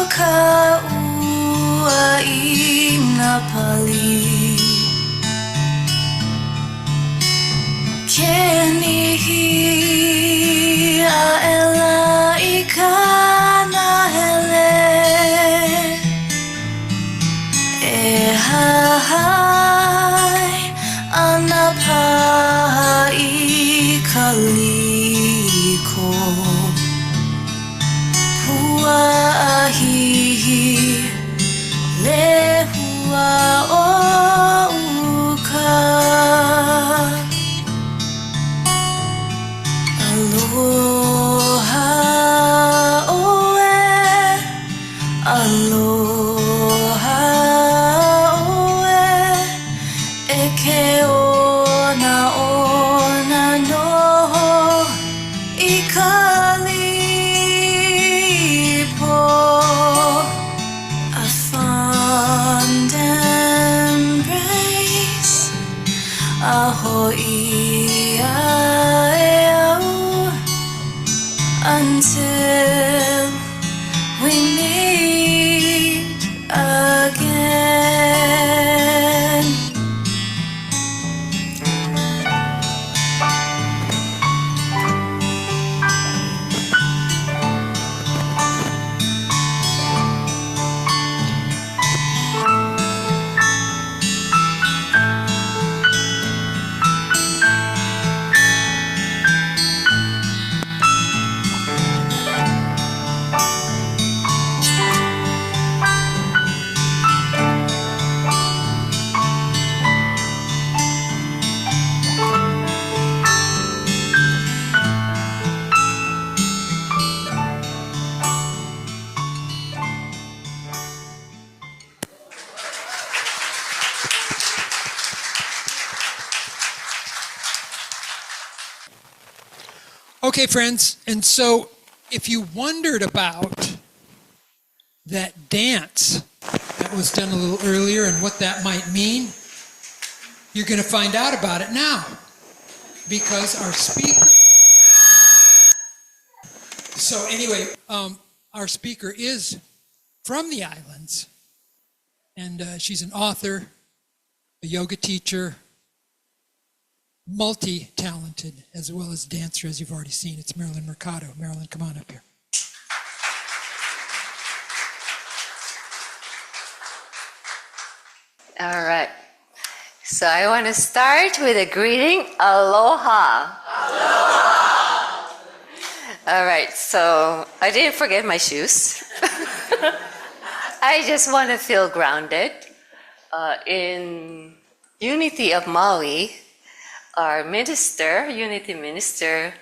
ka ua I ngā pali Ke nihi a ela I kana hele E hahai ana paha I ka liko Pua ahihi lehua o uka Aloha oe Aloha oe E ke ona noho I ka lipo A fond embrace A ho'i ai until we meet again. Okay, friends, and so if you wondered about that dance that was done a little earlier and what that might mean, you're going to find out about it now because our speaker... So anyway, our speaker is from the islands, and she's an author, a yoga teacher, multi-talented, as well as dancer, as you've already seen. It's Marilyn Mercado. Marilyn, come on up here. All right. So I want to start with a greeting. Aloha. Aloha. All right. So I didn't forget my shoes. I just want to feel grounded. In Unity of Maui, our minister, Unity minister,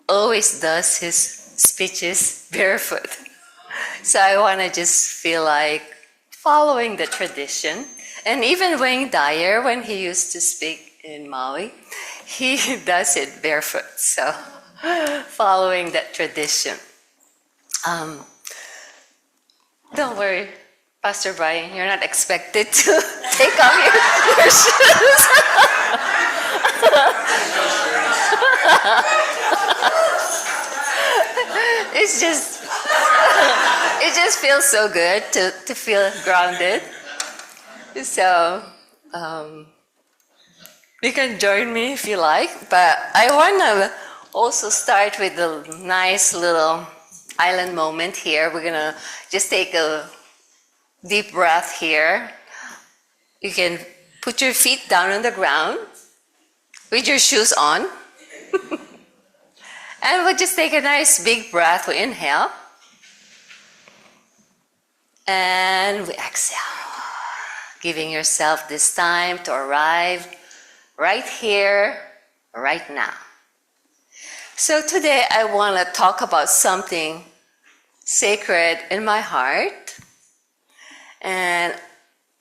always does his speeches barefoot. So I want to just feel like following the tradition. And even Wayne Dyer, when he used to speak in Maui, he does it barefoot. So following that tradition. Don't worry, Pastor Brian, you're not expected to take off your shoes. It just feels so good to feel grounded. So you can join me if you like, but I want to also start with a nice little island moment here. We're gonna just take a deep breath here. You can put your feet down on the ground with your shoes on. And we'll just take a nice big breath. We inhale. And we exhale. Giving yourself this time to arrive right here, right now. So today I want to talk about something sacred in my heart. And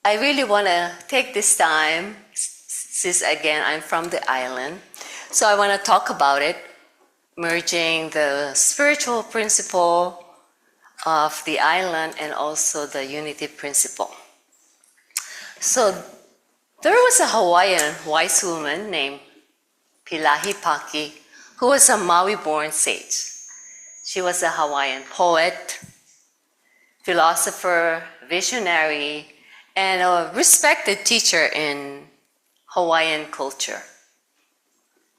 I really want to take this time, since again I'm from the island, so I want to talk about it, merging the spiritual principle of the island and also the unity principle. So there was a Hawaiian wise woman named Pilahi Paki who was a Maui-born sage. She was a Hawaiian poet, philosopher, visionary, and a respected teacher in Hawaiian culture,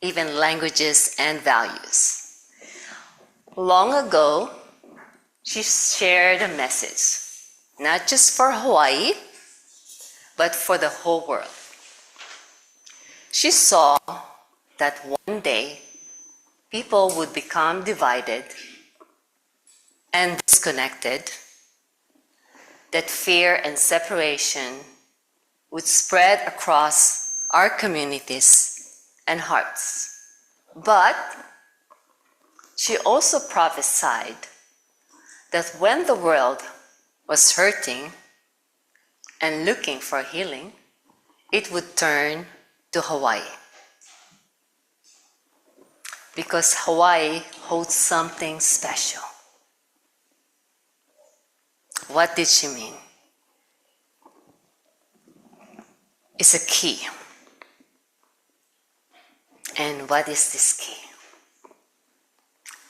even languages and values. Long ago, she shared a message, not just for Hawaii, but for the whole world. She saw that one day people would become divided and disconnected, that fear and separation would spread across our communities and hearts. But she also prophesied that when the world was hurting and looking for healing, it would turn to Hawaii. Because Hawaii holds something special. What did she mean? It's a key. And what is this key?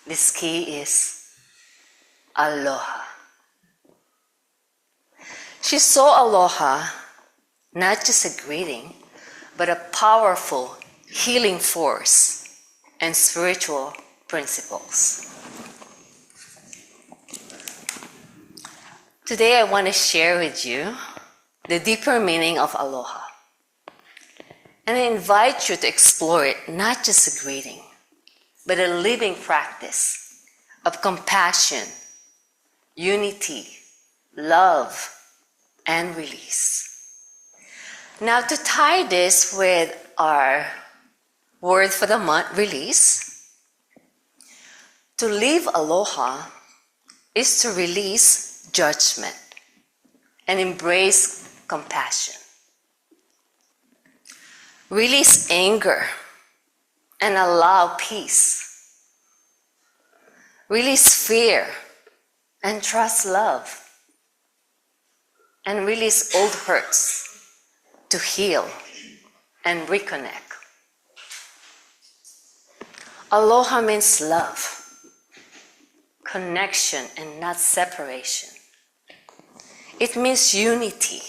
This key is Aloha. She saw Aloha not just a greeting, but a powerful healing force and spiritual principles. Today I want to share with you the deeper meaning of Aloha. And I invite you to explore it, not just a greeting, but a living practice of compassion, unity, love, and release. Now, to tie this with our word for the month, release, to live Aloha is to release judgment and embrace compassion. Release anger and allow peace. Release fear and trust love. And release old hurts to heal and reconnect. Aloha means love, connection, and not separation. It means unity,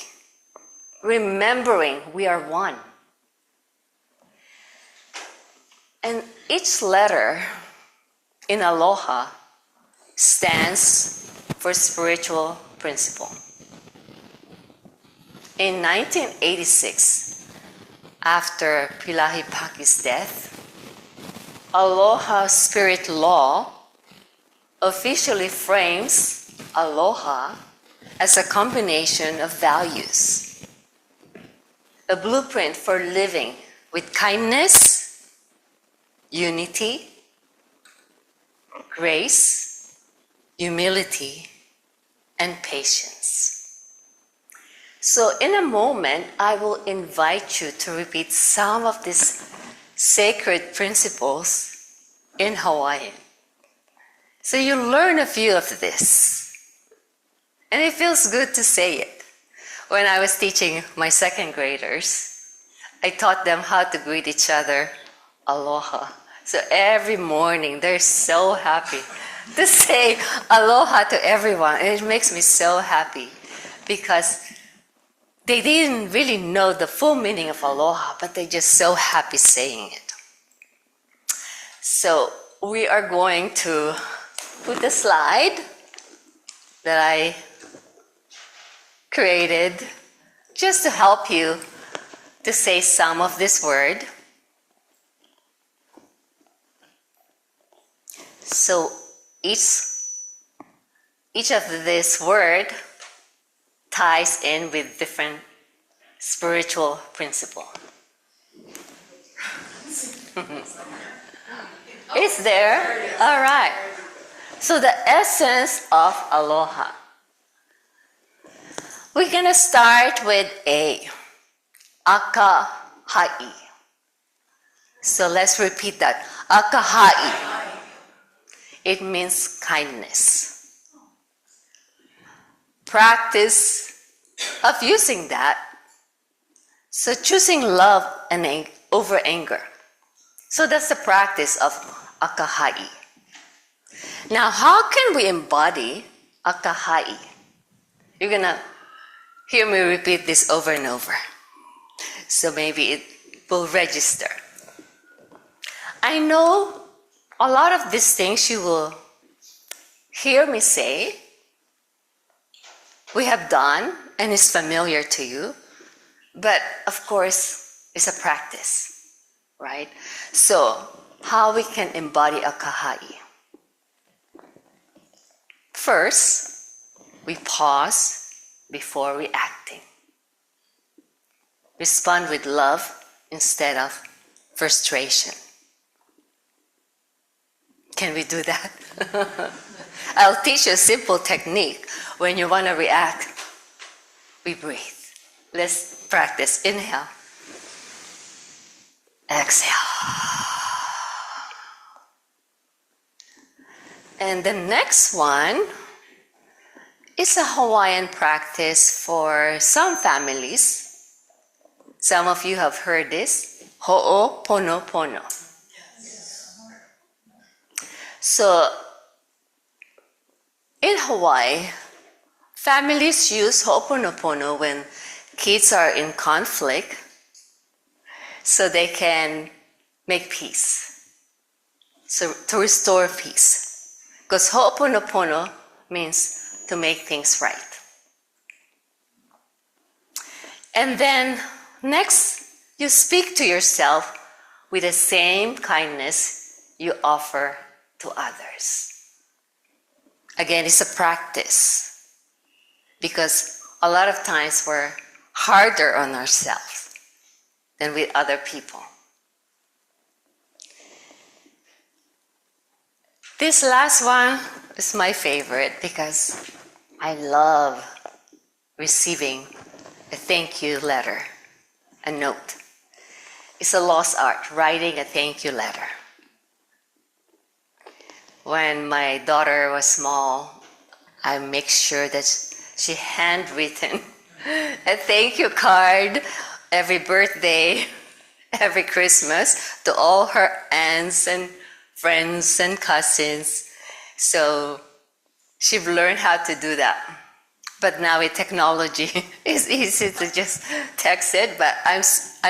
remembering we are one. And each letter in Aloha stands for spiritual principle. In 1986, after Pilahi Paki's death, Aloha Spirit Law officially frames Aloha as a combination of values, a blueprint for living with kindness, unity, grace, humility, and patience. So in a moment, I will invite you to repeat some of these sacred principles in Hawaiian. So you learn a few of this. And it feels good to say it. When I was teaching my second graders, I taught them how to greet each other, aloha. So every morning, they're so happy to say aloha to everyone. And it makes me so happy because they didn't really know the full meaning of aloha, but they're just so happy saying it. So we are going to put the slide that I created just to help you to say some of this word. So each of this word ties in with different spiritual principle. It's there? All right. So the essence of aloha. We're going to start with A, akahai. So let's repeat that. Akahai. It means kindness. Practice of using that. So choosing love and over anger. So that's the practice of akahai. Now, how can we embody a kahai? You're going to hear me repeat this over and over. So maybe it will register. I know a lot of these things you will hear me say, we have done, and is familiar to you. But of course, it's a practice, right? So, how we can embody a kahai? First, we pause before reacting. Respond with love instead of frustration. Can we do that? I'll teach you a simple technique. When you want to react, we breathe. Let's practice. Inhale. Exhale. And the next one is a Hawaiian practice for some families. Some of you have heard this. Ho'oponopono. So, in Hawaii, families use ho'oponopono when kids are in conflict so they can make peace. So, to restore peace. Because ho'oponopono means to make things right. And then, next, you speak to yourself with the same kindness you offer to others. Again, it's a practice because a lot of times we're harder on ourselves than with other people. This last one is my favorite because I love receiving a thank you letter, a note. It's a lost art, writing a thank you letter. When my daughter was small, I make sure that she handwritten a thank you card every birthday, every Christmas to all her aunts and friends and cousins. So she've learned how to do that. But now with technology, it's easy to just text it, but I'm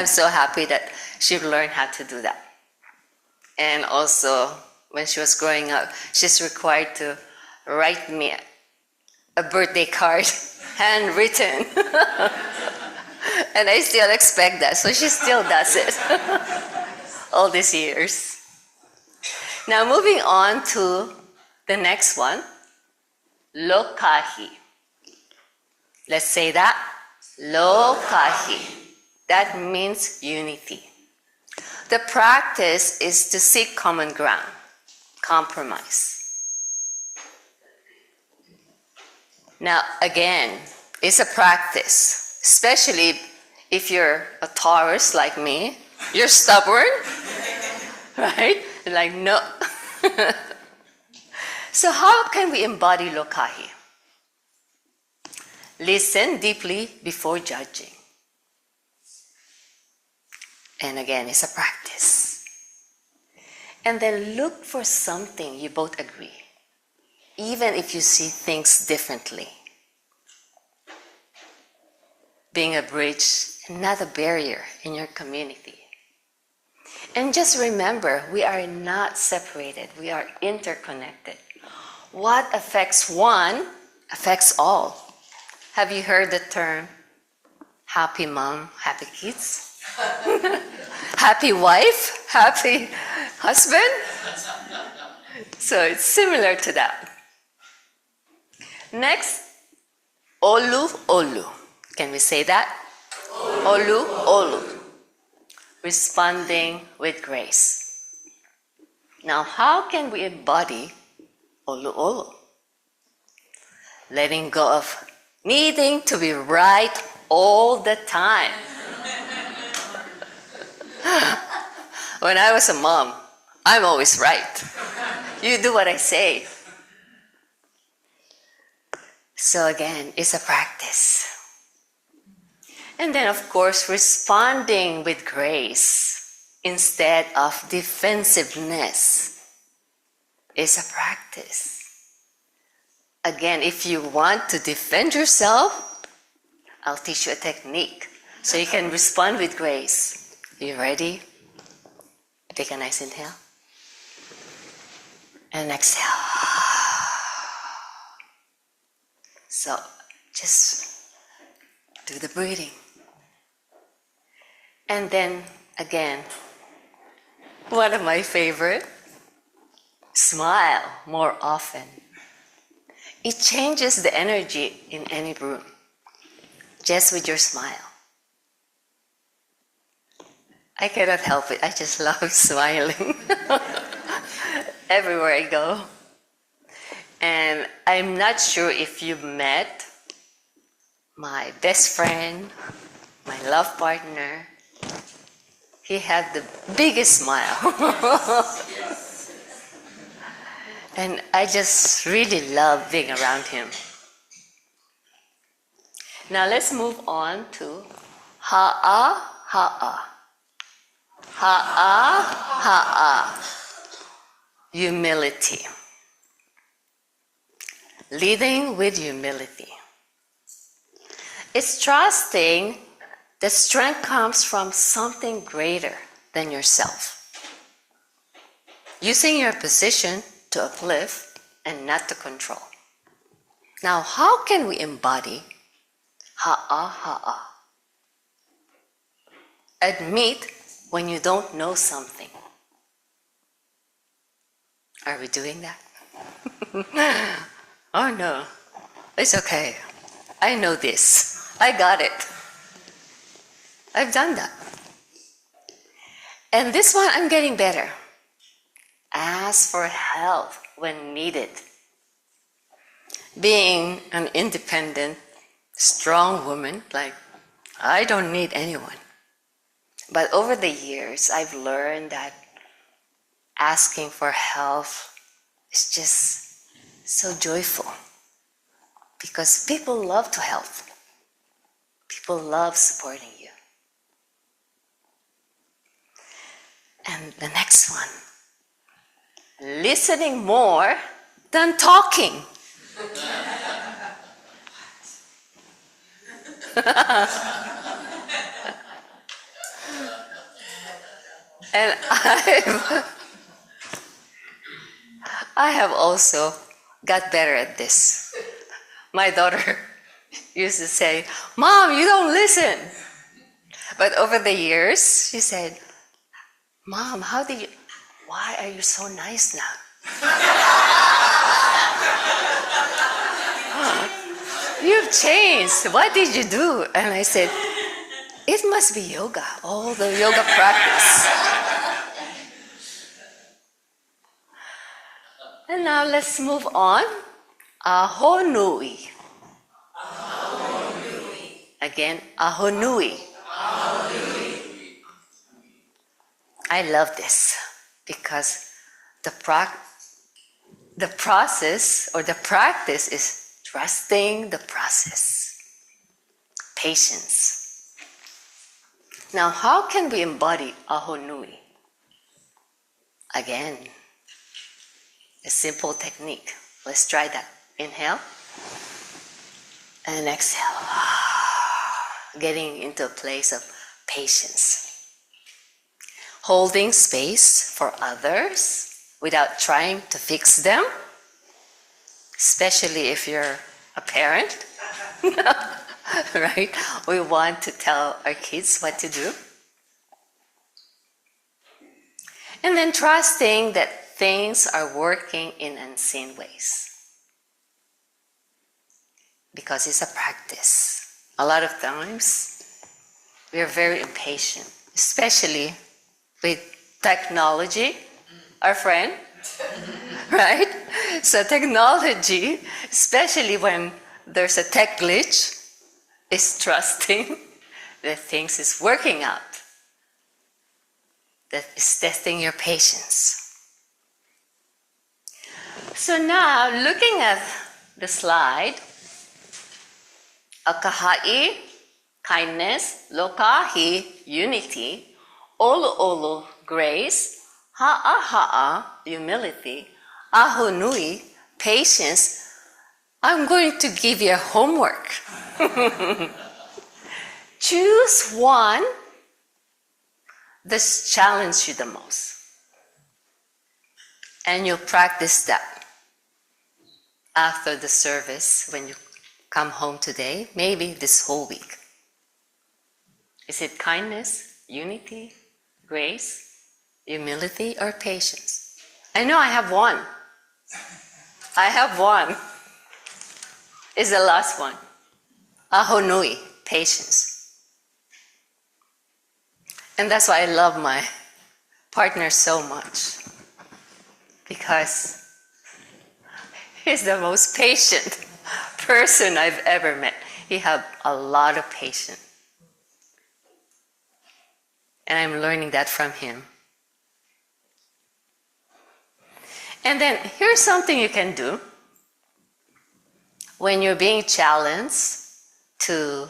so happy that she learned how to do that. And also, when she was growing up, she's required to write me a birthday card, handwritten. And I still expect that, so she still does it all these years. Now moving on to the next one, lokahi. Let's say that. Lokahi. That means unity. The practice is to seek common ground, compromise. Now, again, it's a practice, especially if you're a Taurus like me. You're stubborn, right? You're like, no. So how can we embody lokahi? Listen deeply before judging. And again, it's a practice. And then look for something you both agree, even if you see things differently. Being a bridge and not a barrier in your community. And just remember, we are not separated, we are interconnected. What affects one affects all. Have you heard the term happy mom, happy kids? Happy wife, happy husband? So it's similar to that. Next, olu olu. Can we say that? Olu olu. Responding with grace. Now, how can we embody olu olu? Letting go of needing to be right all the time. When I was a mom, I'm always right. You do what I say. So again, it's a practice. And then, of course, responding with grace instead of defensiveness. is a practice. Again, if you want to defend yourself, I'll teach you a technique so you can respond with grace. You ready? Take a nice inhale. And exhale. So just do the breathing. And then again, one of my favorite, smile more often. It changes the energy in any room, just with your smile. I cannot help it, I just love smiling everywhere I go. And I'm not sure if you've met my best friend, my love partner. He had the biggest smile. And I just really love being around him. Now let's move on to ha'a, ha'a. Ha'a, ha'a. Humility. Leading with humility. It's trusting that strength comes from something greater than yourself. Using your position to uplift and not to control. Now, how can we embody ha'a, ha'a? Admit when you don't know something. Are we doing that? Oh no, it's okay. I know this. I got it. I've done that. And this one, I'm getting better. Ask for help when needed. Being an independent, strong woman, like, I don't need anyone. But over the years, I've learned that asking for help is just so joyful. Because people love to help. People love supporting you. And the next one, listening more than talking. And I have also got better at this. My daughter used to say, "Mom, you don't listen." But over the years, she said, "Mom, why are you so nice now?" You've changed. What did you do? And I said, it must be yoga, all the yoga practice. And now let's move on. Aho nui. Again, aho nui. I love this because the process or the practice is trusting the process. Patience. Now, how can we embody aho nui? Again, a simple technique. Let's try that. Inhale and exhale. Getting into a place of patience. Holding space for others without trying to fix them, especially if you're a parent. Right? We want to tell our kids what to do. And then trusting that things are working in unseen ways. Because it's a practice. A lot of times, we are very impatient, especially with technology, our friend, right? So technology, especially when there's a tech glitch, is trusting that things is working out. That is testing your patience. So now, looking at the slide, akahai, kindness, lokahi, unity, olu olu, grace, ha'a ha'a, humility, Aho nui, patience, I'm going to give you a homework. Choose one that's challenged you the most. And you'll practice that after the service when you come home today, maybe this whole week. Is it kindness, unity, grace, humility, or patience? I know I have one. I have one. It's the last one. Ahonui, patience. And that's why I love my partner so much. Because he's the most patient person I've ever met. He has a lot of patience. And I'm learning that from him. And then here's something you can do when you're being challenged to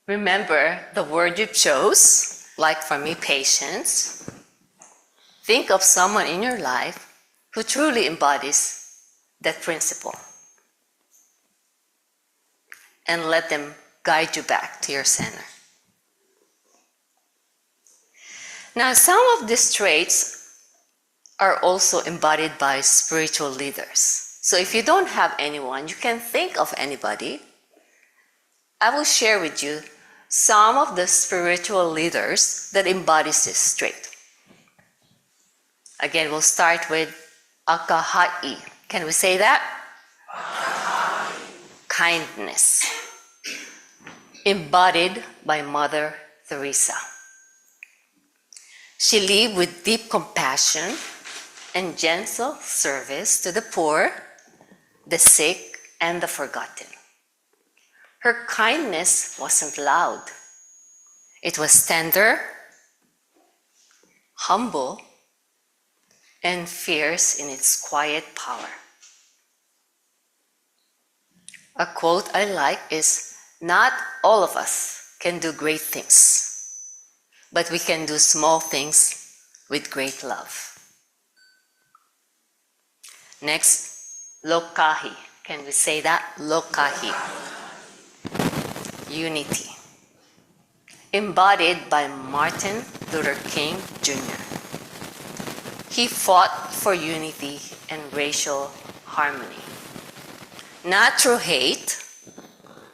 remember the word you chose, like for me, patience. Think of someone in your life who truly embodies that principle. And let them guide you back to your center. Now, some of these traits are also embodied by spiritual leaders. So if you don't have anyone, you can think of anybody. I will share with you some of the spiritual leaders that embodies this trait. Again, we'll start with Akahai. Can we say that? Kindness. Embodied by Mother Teresa. She lived with deep compassion and gentle service to the poor, the sick, and the forgotten. Her kindness wasn't loud. It was tender, humble, and fierce in its quiet power. A quote I like is, "Not all of us can do great things, but we can do small things with great love." Next, Lokahi. Can we say that? Lokahi. Unity. Embodied by Martin Luther King Jr. He fought for unity and racial harmony. Not through hate,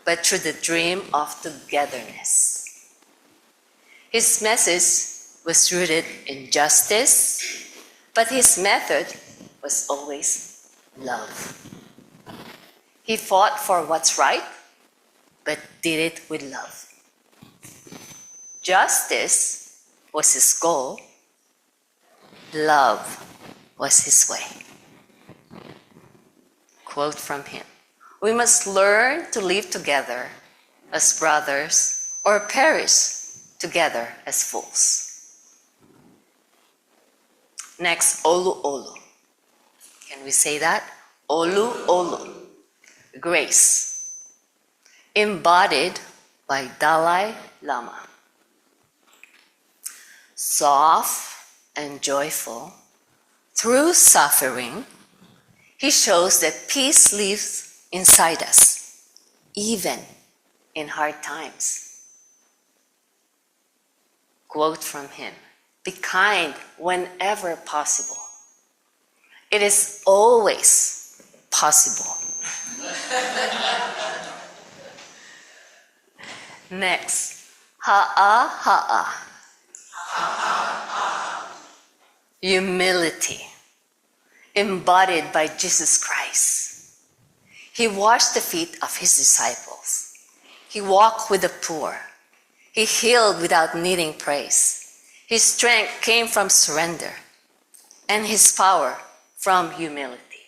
but through the dream of togetherness. His message was rooted in justice, but his method was always love. He fought for what's right, but did it with love. Justice was his goal. Love was his way. Quote from him, "We must learn to live together as brothers or perish together as fools." Next, Olu Olu. Can we say that? Olu Olu. Grace. Embodied by Dalai Lama. Soft and joyful, through suffering, he shows that peace lives inside us, even in hard times. Quote from him, "Be kind whenever possible. It is always possible." Next, Ha'a. Humility, embodied by Jesus Christ. He washed the feet of his disciples. He walked with the poor. He healed without needing praise. His strength came from surrender, and his power from humility.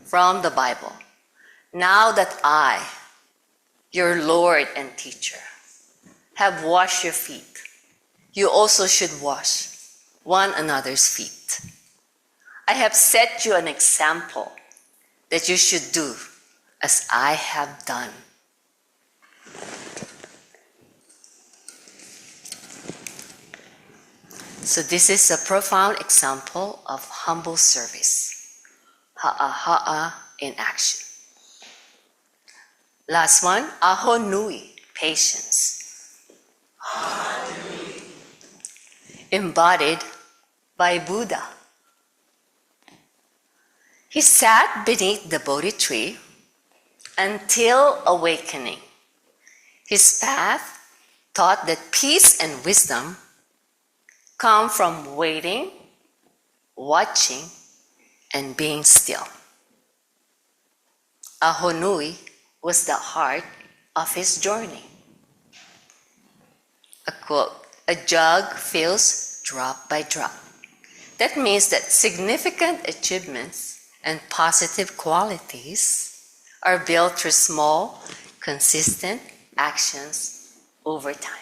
From the Bible, "Now that I, your Lord and teacher, have washed your feet, you also should wash one another's feet. I have set you an example that you should do as I have done." So this is a profound example of humble service. Ha'a ha'a in action. Last one, aho nui, patience. Embodied by Buddha. He sat beneath the Bodhi tree until awakening. His path taught that peace and wisdom come from waiting, watching, and being still. Aho nui was the heart of his journey. A quote, a jug fills drop by drop. That means that significant achievements and positive qualities are built through small, consistent actions over time.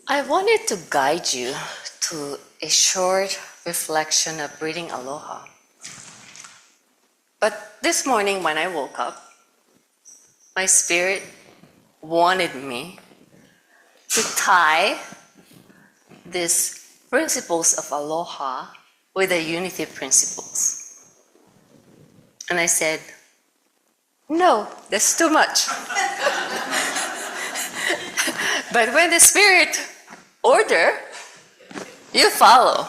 I wanted to guide you to a short reflection of breathing aloha. But this morning when I woke up, my spirit wanted me to tie these principles of aloha with the unity principles. And I said, no, that's too much. But when the spirit order, you follow.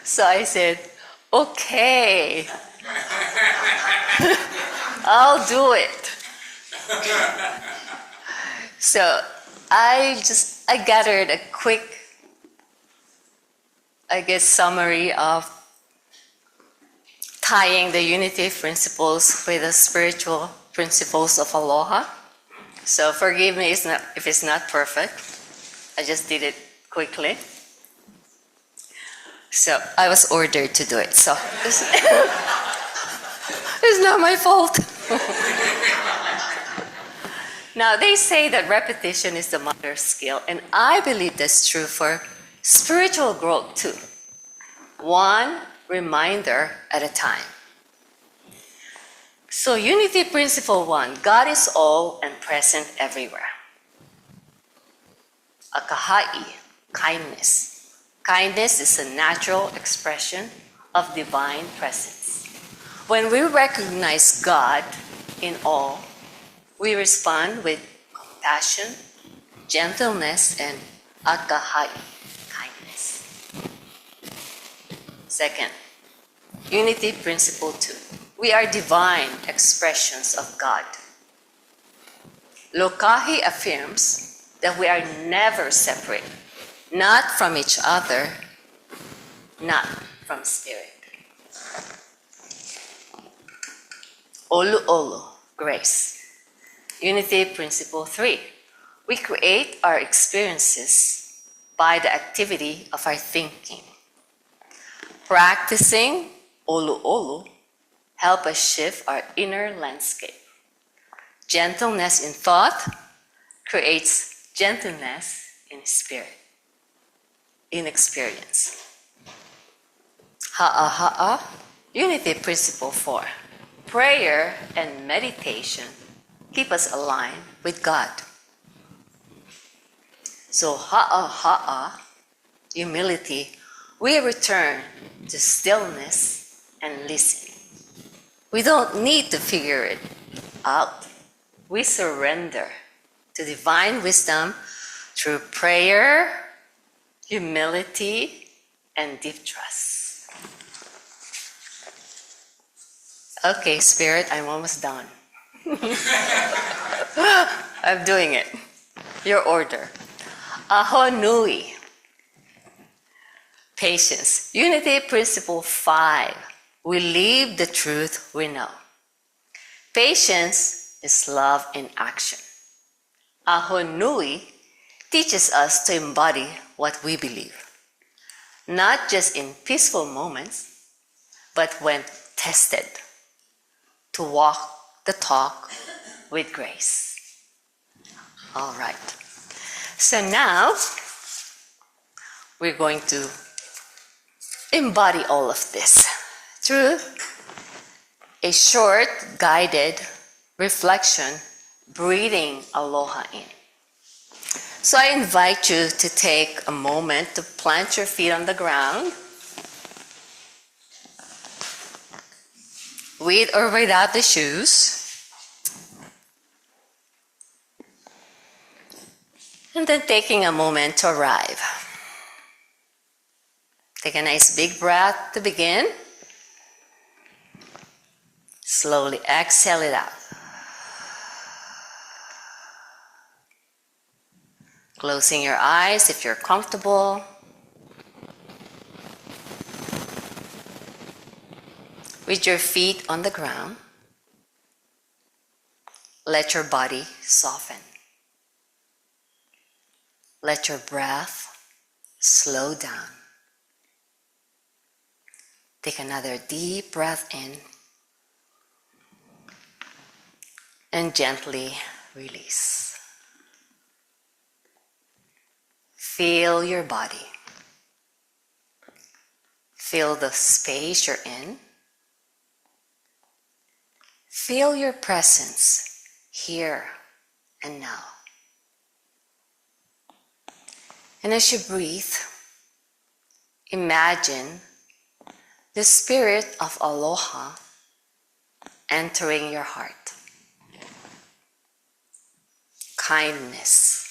So I said, okay, I'll do it. So I gathered a quick, summary of tying the unity principles with the spiritual principles of aloha. So forgive me if it's not perfect. I just did it quickly. So I was ordered to do it. So it's not my fault. Now they say that repetition is the mother of skill, and I believe that's true for spiritual growth too. One reminder at a time. So unity principle 1, God is all and present everywhere. Akahai, kindness. Kindness is a natural expression of divine presence. When we recognize God in all, we respond with compassion, gentleness, and akahai, kindness. Second, unity principle 2. We are divine expressions of God. Lokahi affirms that we are never separate, not from each other, not from spirit. Olu olu, grace. Unity principle 3. We create our experiences by the activity of our thinking. Practicing olu olu help us shift our inner landscape. Gentleness in thought creates gentleness in spirit, in experience. Ha'a ha'a, unity principle 4. Prayer and meditation keep us aligned with God. So ha'a ha'a, humility, we return to stillness and listen. We don't need to figure it out. We surrender to divine wisdom through prayer, humility, and deep trust. Okay, Spirit, I'm almost done. I'm doing it. Your order. Aho nui. Patience. Unity principle 5. We live the truth we know. Patience is love in action. Aho nui teaches us to embody what we believe, not just in peaceful moments, but when tested, to walk the talk with grace. All right. So now we're going to embody all of this through a short guided reflection breathing aloha in. So I invite you to take a moment to plant your feet on the ground, with or without the shoes. And then taking a moment to arrive. Take a nice big breath to begin. Slowly exhale it out. Closing your eyes if you're comfortable. With your feet on the ground, let your body soften. Let your breath slow down. Take another deep breath in and gently release. Feel your body. Feel the space you're in. Feel your presence here and now. And as you breathe, imagine the spirit of Aloha entering your heart. Kindness,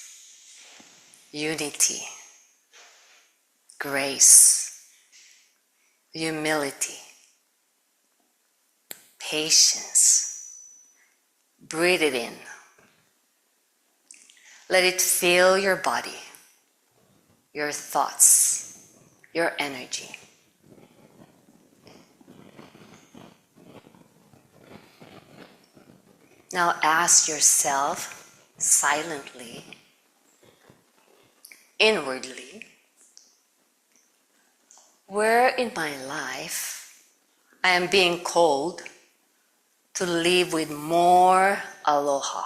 unity, grace, humility, patience. Breathe it in. Let it fill your body, your thoughts, your energy. Now ask yourself silently, inwardly, where in my life I am being called to live with more aloha?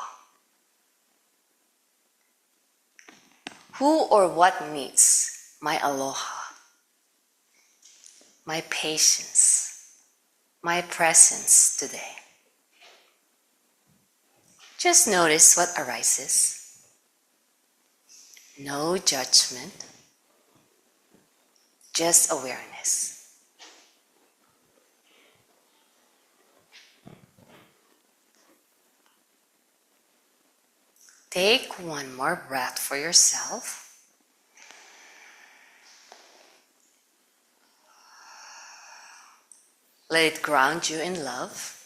Who or what needs my aloha, my patience, my presence today? Just notice what arises. No judgment, just awareness. Take one more breath for yourself. Let it ground you in love,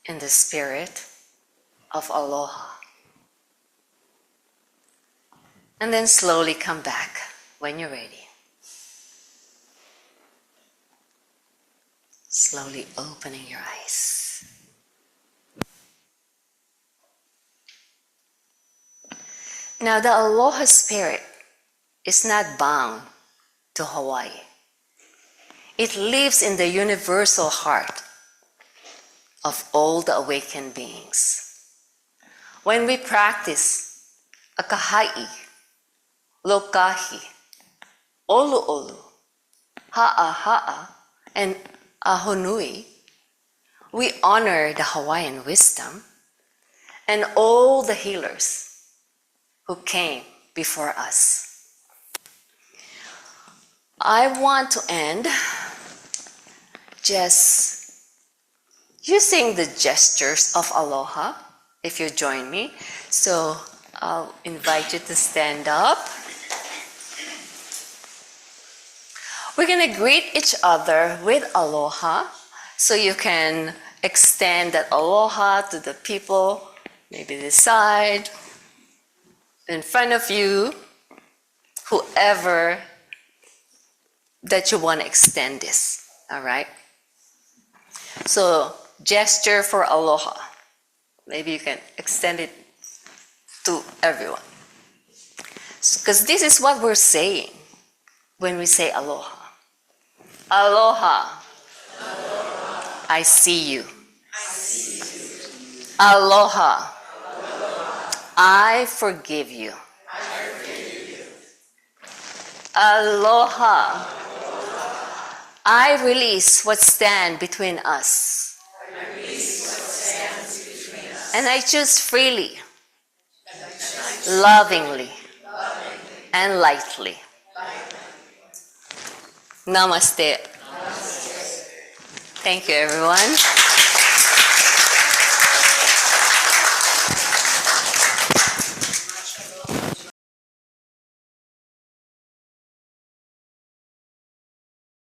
in the spirit of Aloha. And then slowly come back when you're ready. Slowly opening your eyes. Now the Aloha spirit is not bound to Hawaii. It lives in the universal heart of all the awakened beings. When we practice akahai, lokahi, olu-olu, ha'a-ha'a, and ahonui, we honor the Hawaiian wisdom and all the healers who came before us. I want to end just using the gestures of Aloha, if you join me. So I'll invite you to stand up. We're going to greet each other with Aloha, so you can extend that Aloha to the people, maybe this side, in front of you, whoever that you want to extend this, all right? So gesture for Aloha. Maybe you can extend it to everyone. Because this is what we're saying when we say Aloha. Aloha. Aloha. I see you. I see you. Aloha. Aloha. I forgive you. I forgive you. Aloha. Aloha. I release what stands between us. I release what stands between And I choose freely, lovingly, and lightly. Namaste. Thank you, everyone.